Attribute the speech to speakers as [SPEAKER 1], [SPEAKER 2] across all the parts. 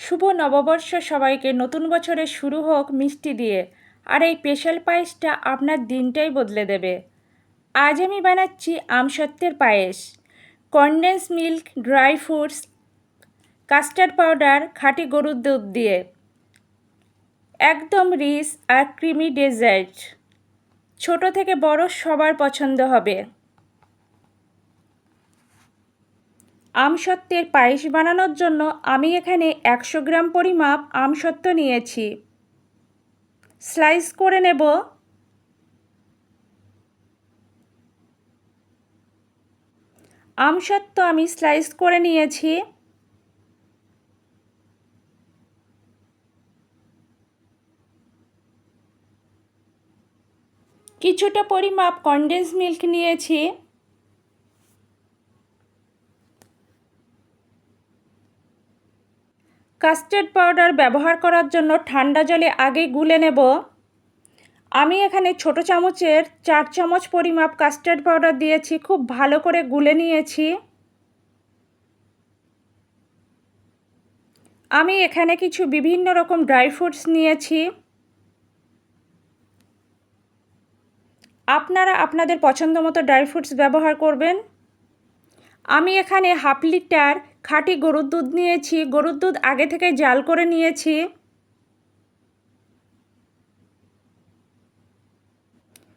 [SPEAKER 1] শুভ নববর্ষ সবাইকে। নতুন বছরের শুরু হোক মিষ্টি দিয়ে, আর এই স্পেশাল পায়েসটা আপনার দিনটাই বদলে দেবে। আজ আমি বানাচ্ছি আমসত্ত্বের পায়েস। Condensed milk, dry fruits, custard powder, খাঁটি গরুর দুধ দিয়ে একদম রিচ আর ক্রিমি ডেজার্ট। ছোট থেকে বড় সবার পছন্দ হবে। আমসত্ত্বের পায়েস বানানোর জন্য আমি এখানে 100 গ্রাম পরিমাপ আমসত্ত্ব নিয়েছি। স্লাইস করে নেব। আমসত্ত্ব আমি স্লাইস করে নিয়েছি। কিছুটা পরিমাপ কনডেন্স মিল্ক নিয়েছি। কাস্টার্ড পাউডার ব্যবহার করার জন্য ঠান্ডা জলে আগে গুলে নেব। আমি এখানে ছোট চামচের 4 চামচ পরিমাপ কাস্টার্ড পাউডার দিয়েছি, খুব ভালো করে গুলে নিয়েছি। আমি এখানে কিছু বিভিন্ন রকম ড্রাই ফ্রুটস নিয়েছি। আপনারা আপনাদের পছন্দ মতো ড্রাই ফ্রুটস ব্যবহার করবেন। আমি এখানে হাফ লিটার খাঁটি গরুর দুধ নিয়েছি। গরুর দুধ আগে থেকে জাল করে নিয়েছি।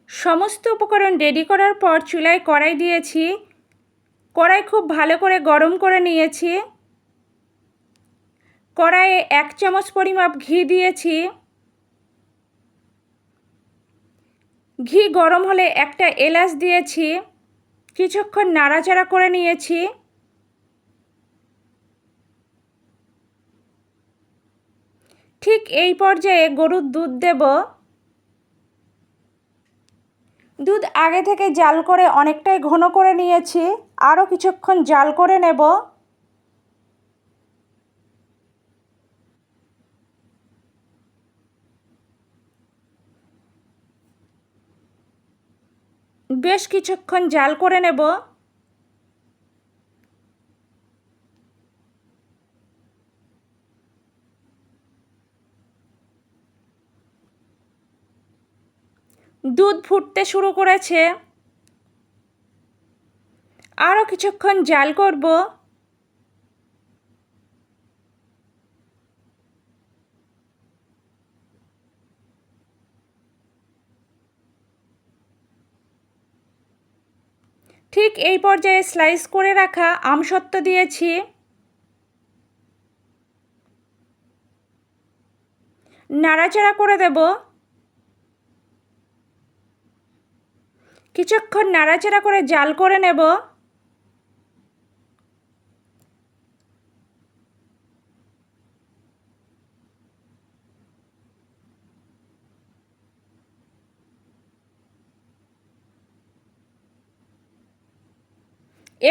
[SPEAKER 1] সমস্ত উপকরণ রেডি করার পর চুলায় কড়াই দিয়েছি। কড়াই খুব ভালো করে গরম করে নিয়েছি। কড়াইয়ে 1 চামচ পরিমাপ ঘি দিয়েছি। ঘি গরম হলে একটা এলাচ দিয়েছি। কিছুক্ষণ নাড়াচাড়া করে নিয়েছি। ঠিক এই পর্যায়ে গরুর দুধ দেব। দুধ আগে থেকে জাল করে অনেকটাই ঘন করে নিয়েছি। আরও কিছুক্ষণ জাল করে নেব। বেশ কিছুক্ষণ জাল করে নেব। দুধ ফুটতে শুরু করেছে। আরও কিছুক্ষণ জাল করব। ঠিক এই পর্যায়ে স্লাইস করে রাখা আমসত্ত্ব দিয়েছি। নাড়াচাড়া করে দেব। কিছুক্ষণ নাড়াচাড়া করে জাল করে নেব।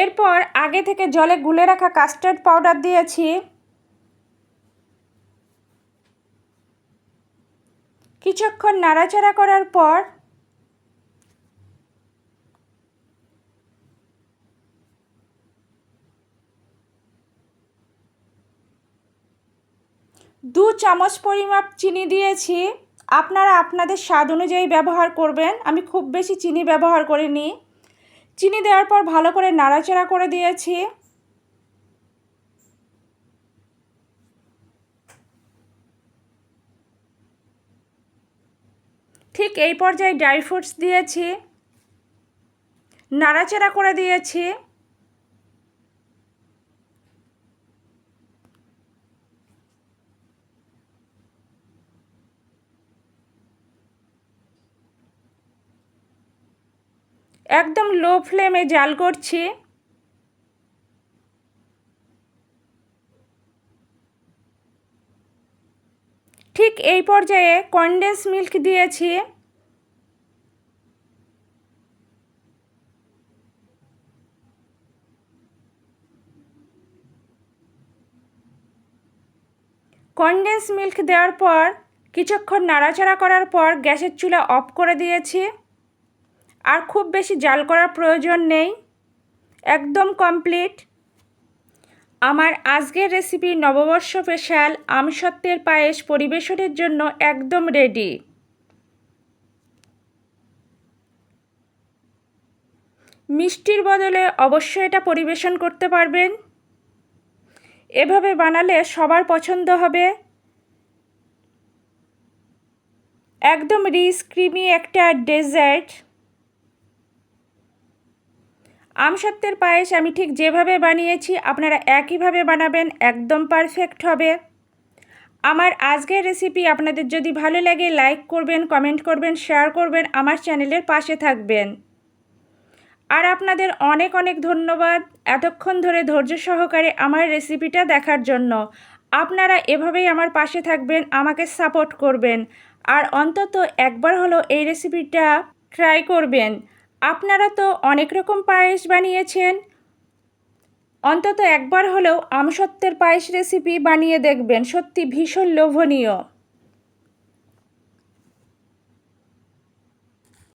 [SPEAKER 1] এরপর আগে থেকে জলে গুলে রাখা কাস্টার্ড পাউডার দিয়েছি। কিছুক্ষণ নাড়াচাড়া করার পর দু চামচ পরিমাপ চিনি দিয়েছি। আপনারা আপনাদের স্বাদ অনুযায়ী ব্যবহার করবেন। আমি খুব বেশি চিনি ব্যবহার করিনি। চিনি দেওয়ার পর ভালো করে নাড়াচাড়া করে দিয়েছি। ঠিক এই পর্যায়ে ড্রাই ফ্রুটস দিয়েছি। নাড়াচাড়া করে দিয়েছি। একদম লো ফ্লেমে জাল করছি। ঠিক এই পর্যায়ে কনডেন্স মিল্ক দিয়েছি। কনডেন্স মিল্ক দেওয়ার পর কিছুক্ষণ নাড়াচাড়া করার পর গ্যাসের চুলা অফ করে দিয়েছি। আর খুব বেশি জাল করার প্রয়োজন নেই। একদম কমপ্লিট। আমার আজকের রেসিপি নববর্ষ স্পেশাল আমসত্ত্বের পায়েস পরিবেশনের জন্য একদম রেডি। মিষ্টির বদলে অবশ্যই এটা পরিবেশন করতে পারবেন। এভাবে বানালে সবার পছন্দ হবে। একদম রিচ ক্রিমি একটা ডেজার্ট। আমসত্ত্বের পায়েস আমি ঠিক যেভাবে বানিয়েছি আপনারা একইভাবে বানাবেন, একদম পারফেক্ট হবে। আমার আজকের রেসিপি আপনাদের যদি ভালো লাগে লাইক করবেন, কমেন্ট করবেন, শেয়ার করবেন, আমার চ্যানেলের পাশে থাকবেন। আর আপনাদের অনেক অনেক ধন্যবাদ এতক্ষণ ধরে ধৈর্য সহকারে আমার রেসিপিটা দেখার জন্য। আপনারা এভাবেই আমার পাশে থাকবেন, আমাকে সাপোর্ট করবেন, আর অন্তত একবার হলো এই রেসিপিটা ট্রাই করবেন। আপনারা তো অনেক রকম পায়েস বানিয়েছেন, অন্তত একবার হলেও আমসত্ত্বের পায়েস রেসিপি বানিয়ে দেখবেন, সত্যি ভীষণ লোভনীয়।